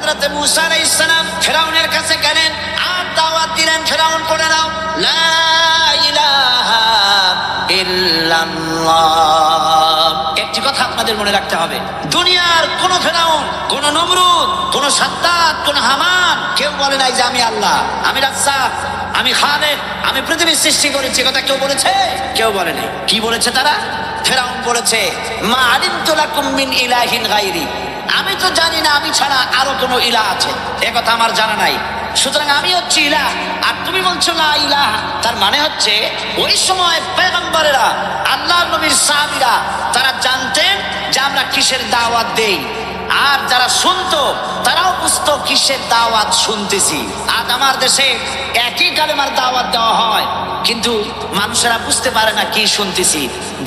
হযরত মুসা আলাইহিস সালাম ফিরাউনের কাছে গেলেন আর দাওয়াত দিলেন, ফিরাউন পড়ে নাও লা ইলাহা ইল্লাল্লাহ। একটি কথা আপনাদের মনে রাখতে হবে, দুনিয়ার কোন ফিরাউন, কোন নমরুদ, কোন সাদ্দাত, কোন হামান কেউ বলে নাই যে আমি আল্লাহ, আমি রাজ্জাক, আমি খালেক, আমি পৃথিবীর সৃষ্টি করেছি। কথা কেউ বলেছে? কেউ বলে নাই। কি বলেছে তারা? ফিরাউন বলেছে মা আলিমতু লাকুম মিন ইলাহিন গায়রি, আমি তো জানি না আমি ছাড়া আরো কোনো ইলাহ আছে, এ কথা আমার জানা নাই, সুতরাং আমি হচ্ছি ইলাহ আর তুমি বলছো লা ইলাহা। তার মানে হচ্ছে ওই সময় পয়গম্বরেরা, আল্লাহর নবীর সাহাবীরা তারা জানতেন যে আমরা কিসের দাওয়াত দেই, আর যারা শুনতো তারাও বুঝতো কিসের দাওয়াত শুনতেছি। আজ আমার দেশে একই কালেমার দাওয়াত দেওয়া হয়, কিন্তু মানুষেরা বুঝতে পারে না কি শুনতেছি।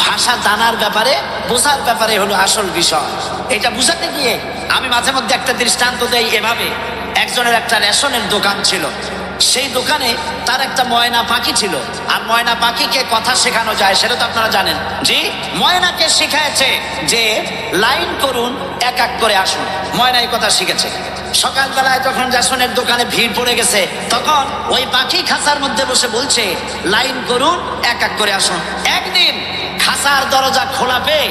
ভাষা জানার ব্যাপারে, বোঝার ব্যাপারে হলো আসল বিষয়। এটা বুঝাতে গিয়ে আমি মাঝে মধ্যে একটা দৃষ্টান্ত দেই এভাবে। একজনের একটা রেশনের দোকান ছিল, সেই দোকানে তার একটা ময়না পাখি ছিল। আর ময়না পাখিকে কথা শেখানো যায় সেটা তো আপনারা জানেন। জি, ময়নাকে শিখাইছে যে লাইন করুন, এক এক করে আসুন। ময়না এই কথা শিখেছে। সকালবেলায় যখন রেশনের দোকানে ভিড় পড়ে গেছে, তখন ওই পাখি খাঁচার মধ্যে বসে বলছে লাইন করুন, এক এক করে আসুন। একদিন খাঁচার দরজা খোলা পেয়ে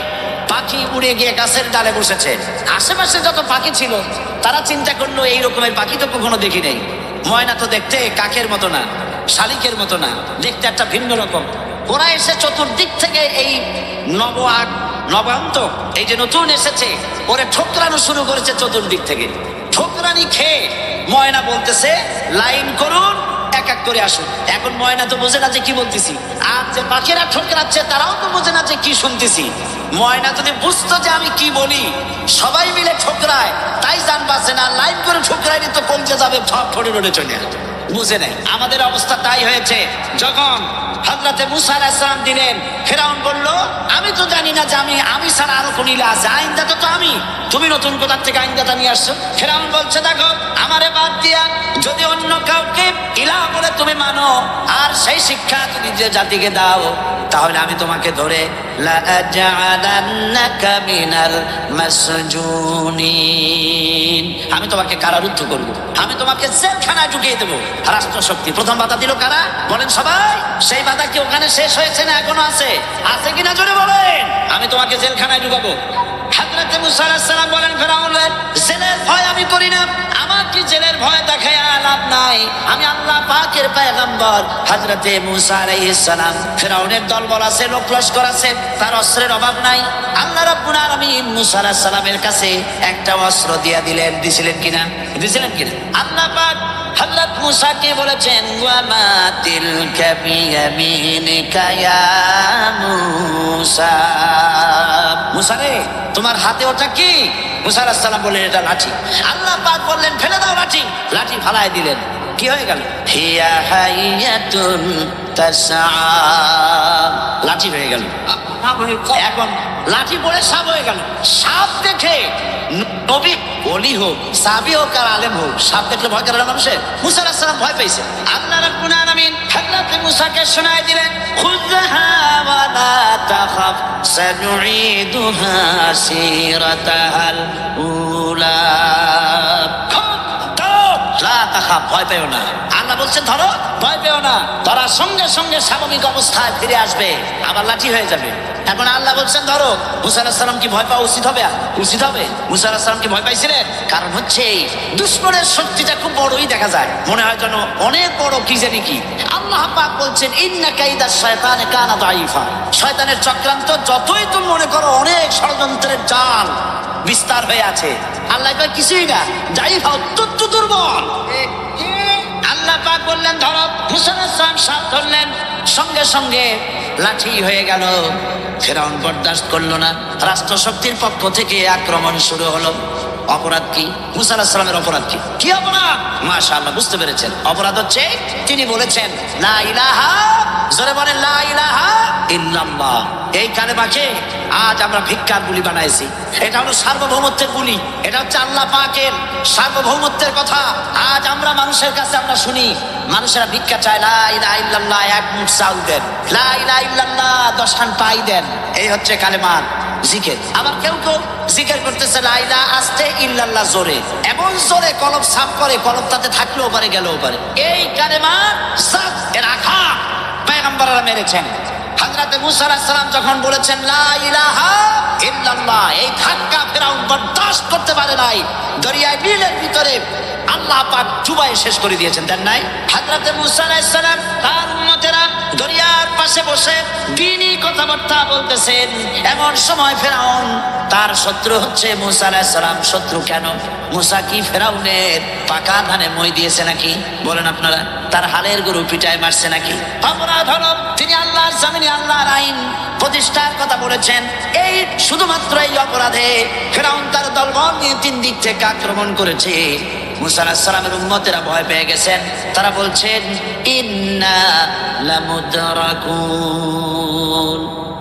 পাখি উড়ে গিয়ে গাছের ডালে বসেছে। আশেপাশে যত পাখি ছিল তারা চিন্তা করলো এই রকমের পাখি তো কখনো দেখি নাই। ময়না তো দেখতে কাকের মতো না, শালিকের মতো না, দেখতে একটা ভিন্ন রকম। ওরা এসে চতুর্দিক থেকে এই নবান্ত, এই যে নতুন এসেছে, ওরে ঠোকরানো শুরু করেছে চতুর্দিক থেকে। ঠোকরানি খেয়ে ময়না বলতেছে লাইন করুন, এক এক করে আসুন। এখন ময়না তো বোঝে না যে কি বলতেছি, আর যে পাখিরা ঠোকরাচ্ছে তারাও তো বোঝে না যে কি শুনতেছি। ময়না যদি বুঝতো যে আমি কি বলি, সবাই মিলে ঠোকরায়, তাই জান বাঁচে না। লাইন করে ঠোকরাইনি তো কমতে যাবে, সব ঠোঁটে ঠোঁটে চলে আসবে। বুঝে নাই। আমাদের অবস্থা তাই হয়েছে। যখন হযরত মুসা আলাইহিস সালাম দিলেন, ফিরাউন বলল আমি তো জানি না যে আমি ছাড়া আরো কোন ইলাহ আছে, আইনদাতা তো আমি, তুমি নতুন কোথা থেকে আইনদাতা নিয়ে আসছো? ফিরাউন বলছে দেখো, আমারে বাদ দিয়া যদি অন্য কাউকে ইলাহ বলে তুমি মানো, আর সেই শিক্ষা তুমি যে জাতিকে দাও, তাহলে আমি তোমাকে ধরে লা আজআলান্নাকা মিনাল মাসজুনিন, আমি তোমাকে কারারুদ্ধ করব, আমি তোমাকে জেলখানায় ঢুকিয়ে দেবো। রাষ্ট্রশক্তি প্রথম বাধা দিল কারা? বলেন সবাই। সেই বাধা কি ওখানে শেষ হয়েছে না এখনো আছে? আছে কিনা জোরে বলেন। আমি তোমাকে জেলখানায় ঢুকাবো। হযরত মুসা আলাইহিস সালাম বলেন ফিরাউনের জেলের ভয় আমি করি না, আমার কি জেলের ভয় দেখায় লাভ নাই, আমি আল্লাহ পাকের পয়গম্বর হযরত মুসা আলাইহিস সালাম। ফিরাউনের দলবল আছে, লোক লস্কর আছে, তার অস্ত্রের অভাব নাই। আল্লাহ রাব্বুল আলামিন মুসা আলাইহিস সালামের কাছে একটা অস্ত্র দিয়া দিলেন। দিছিলেন কিনা? আল্লাহ পাক হযরত মুসাকে বলেছেন ওয়া মা তিলকা বিয়ামিনিকা ইয়া মুসা, মুসা রে তোমার হাতে ওটা কি? মুসা আলাইহিস সালাম বললেন এটা লাঠি। আল্লাহ পাক বললেন ফেলে দাও লাঠি। লাঠি ফালায় দিলেন। কি হয়ে গেল? হিয়া হাইয়াতুন তাসআ, লাঠি হয়ে গেল। এখন লাঠি পড়ে সাপ হয়ে গেল। সাপ দেখে নবী, ওলি হোক, সাহাবী হোক আর আলেম হোক, সাপ দেখলে ভয় করে না মানুষের? মুসা আলাইহিস সালাম ভয় পেয়েছে। আল্লাহ রাব্বুল আলামিন হযরত মুসাকে শোনায় দিলেন খুযহা ওয়া লা তাখাফ সানুঈদুহা সিরাতাল উলা, ভয় পেও না। আল্লাহ বলছেন ধরো, ভয় পেও না, ধরার সঙ্গে সঙ্গে স্বাভাবিক অবস্থায় ফিরে আসবে, আবার লাঠি হয়ে যাবে। এখন আল্লাহ বলছেন ধরো। মুসা আলাইহিস সালাম কি ভয় পাওয়া উচিত হবে? উচিত হবে। মুসা আলাইহিস সালাম কি ভয় পাইছিলেন? কারণ হচ্ছে দুশমনের শক্তিটা খুব বড়ই দেখা যায়, মনে হয় যেন অনেক বড় কি জানি কি। আল্লাহ পাক বলছেন ইন্না কাইদা শায়তানি কানা দাঈফা, শয়তানের চক্রান্ত যতই তুমি মনে করো অনেক ষড়যন্ত্রের জাল বিস্তার হয়ে আছে, আল্লাহ পাক কিছুই না, দাঈফা অত্যন্ত দুর্বল। আল্লাহ পাক বললেন ধরো। মুসা আলাইহিস সালাম সাপ ধরলেন, সঙ্গে সঙ্গে লাঠি হয়ে গেল। ফিরআউন বরদাস্ত করলো না, রাষ্ট্রশক্তির পক্ষ থেকে আক্রমণ শুরু হলো। অপরাধ কি? মুসা আলাইহিস সালামের অপরাধ কি? কি অপরাধ? মাশাআল্লাহ বুঝতে পেরেছেন। অপরাধ হচ্ছে তিনি বলেছেন লা ইলাহা, জোরে বলেন লা ইলাহা ইল্লাল্লাহ। এই কালেমাকে আজ আমরা ভিক্ষার বুলি বানাইছি। এটা হলো সার্বভৌমত্বের বুলি, এটা হচ্ছে আল্লাহ পাকের সার্বভৌমত্বের কথা। আজ আমরা মানুষের কাছে আমরা শুনি মানুষেরা ভিক্ষা চায়, লা ইলাহা ইল্লাল্লাহ এক মুঠ চাউল দেন, লা ইলাহা ইল্লাল্লাহ 10 খান পাই দেন। এই হচ্ছে কালেমা। জিকির। আবার কেউ কেউ জিকির করতেছে লা ইলাহা আস্তে ইল্লাল্লাহ জোরে, এমন জোরে কলব সাফ করে, কলব তাতে থাকলেও পারে গেলেও পারে। এই কালেমা সাফ এর আঘাত পয়গম্বররা মেরেছেন। হযরতে মুসা আলাইহিস সালাম যখন বলেছেন লা ইলাহা ইল্লাল্লাহ, এই ধাক্কা ফেরাউন বরদাস্ত করতে পারে নাই। দরিয়ায় নীলের ভিতরে আল্লাহ পাক ডুবাই শেষ করে দিয়েছেন, দেন নাই? হযরতে মুসা আলাইহিস সালাম তার উম্মতেরা দরিয়ার পাশে বসে দ্বীনি কথাবার্তা বলতেছেন। এমন সময় ফেরাউন, তার শত্রু হচ্ছে মুসা আলাইহিস সালাম। শত্রু কেন? মুসা কি ফেরাউনের পাকা ধানে মই দিয়েছে নাকি? বলেন আপনারা। তার হালের গরু পিটায় মারছে নাকি? অপরাধ হলো তিনি আল্লাহর জমিনে আল্লাহর আইন প্রতিষ্ঠার কথা বলেছেন। এই শুধুমাত্র এই অপরাধে ফেরাউন তার দলবল নিয়ে 3 দিক থেকে আক্রমণ করেছে। মুসা আলাইহিস সালামের উম্মতেরা ভয় পেয়ে গেছেন। তারা বলছেন ইন্না লামুদরাকুন,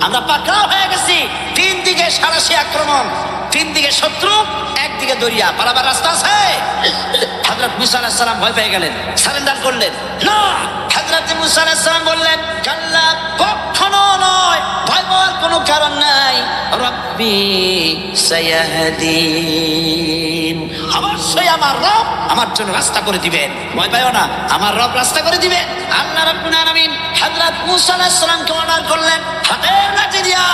আমরা পাকড়াও হয়ে গেছি। 3 দিকে সারাশি আক্রমণ, 3 দিকে শত্রু, একদিকে দরিয়া, পারাবার রাস্তা আছে? হযরত মুসা আলাইহিস সালাম ভয় পেয়ে গেলেন, সারেন্ডার করলেন না। হযরত মুসা আলাইহিস সালাম বললেন কাল্লা, কখনো নয়, ভয় পাওয়ার কোনো কারণ নাই। রব্বি সায়াহদিন, অবশ্যই আমার রব আমার জন্য রাস্তা করে দিবেন, ভয় পাইও না, আমার রব রাস্তা করে দিবেন। আল্লাহ রাব্বুল আলামিন হযরত মুসা আলাইহিস সালামকে অর্ডার করলেন হাতের লাঠি দিয়া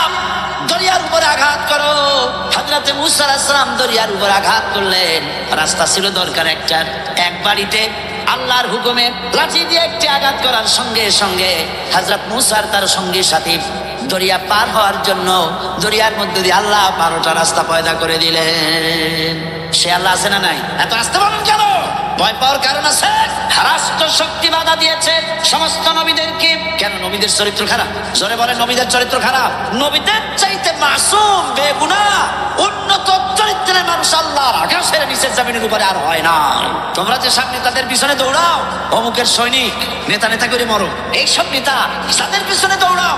দরিয়ার উপরে আঘাত করো। হযরত মুসা আলাইহিস সালাম দরিয়ার উপর আঘাত করলেন। রাস্তা ছিল দরকার একটার, এক বাড়িতে আল্লাহর হুকুমে লাঠি দিয়ে একটি আঘাত করার সঙ্গে সঙ্গে হযরত মুসার তার সঙ্গী সাথী দরিয়া পার হওয়ার জন্য দরিয়ার মধ্যে দিয়ে আল্লাহ 12টা রাস্তা পয়দা করে দিলেন। সে আল্লাহ আছে না নাই? এত আসতে বলেন কেন? ভয় পাওয়ার কারণ আছে। রাষ্ট্র শক্তি বাধা দিয়েছে সমস্ত নবীদেরকে। কেন? নবীদের চরিত্র খারাপ? জোরে বলেন, নবীদের চরিত্র খারাপ? নবীদের চাইতে মাসুম বেগুনাহ উন্নত চরিত্রের মানুষ আল্লাহর আকাশের নিচের জমিনের উপরে আর হয় না। তোমরা যে সব নেতাদের পিছনে দৌড়াও, অমুকের সৈনিক, নেতা নেতা করে মরো, এইসব নেতা যাদের পিছনে দৌড়াও,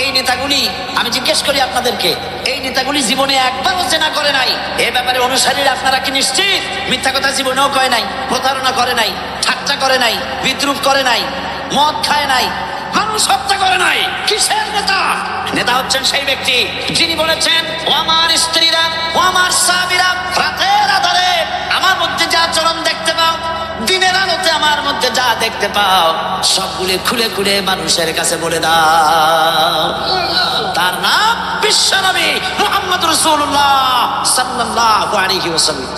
এই নেতাগুলি, আমি জিজ্ঞেস করি আপনাদেরকে, এই নেতাগুলি জীবনে একবারও জেনা করে নাই? এ ব্যাপারে অনুসারীরা আপনারা কি নিশ্চিত? মিথ্যা কথা জীবনেও কয় নাই, প্রতারণা করে নাই, ঠাট্টা করে নাই, বিদ্রুপ করে নাই, মদ খায় নাই, মানুষ হত্যা করে নাই। কিসের নেতা? নেতা হচ্ছেন সেই ব্যক্তি যিনি বলেছেন ও আমার স্ত্রীরা, ও আমার স্বামীরা, রাতের আধারে আমার মধ্যে যা আচরণ দেখতে পাও, দিনের আলোতে আমার মধ্যে যা দেখতে পাও, সবগুলি খুলে খুলে মানুষের কাছে বলে দাও। তার নাম বিশ্বনবী মুহাম্মদ রাসূলুল্লাহ সাল্লাল্লাহু আলাইহি ওয়াসাল্লাম।